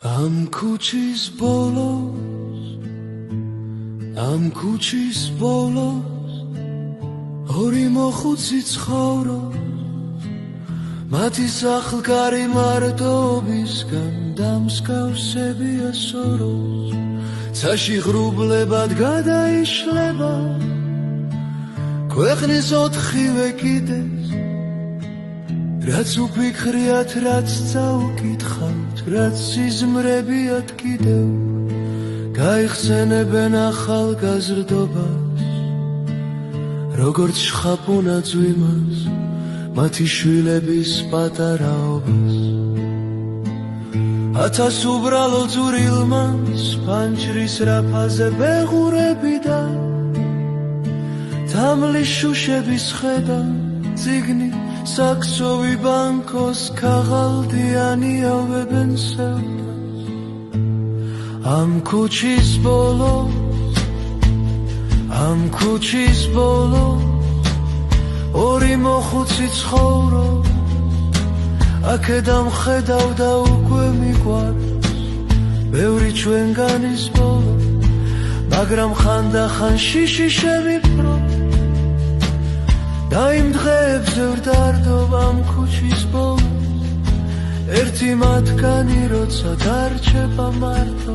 Am kuchis bolos Ori mochutsi ცხოვრობს Mati სახლკარი მარტობისგან დამსგავსებია სოროს Ცაში ღრუბლებად გადაიშლება ქვეყნის ოთხივე კიდეს რაც უფიქრიათ, რაც წაუკითხავთ, რაც სიზმრებიათ კიდევ გაიხსენებენ ახალგაზრდობას როგორც შხაპუნა ძვიმას მათი შვილების პატარაობას ათას უბრალო ძურილმანს ფანჯრის რაფაზე ბეღურებიდან თამლის შუშების ხედა წიგნი საქსოვი ბანკოს ქაღალდიანი ავებენ სევდას ამ ქუჩის ბოლოს ორი მოხუცი ცხოვრობს აქედან ხედავ და უკვე მიყვარს ბევრი ჩვენგანის ბოლო მაგრამ ხანდახან შიში ვიფრო და იმ დღეებზე ვდარდობ ამ ქუჩის ბოლოს ერთი მათგანი როცა დარჩება მარტო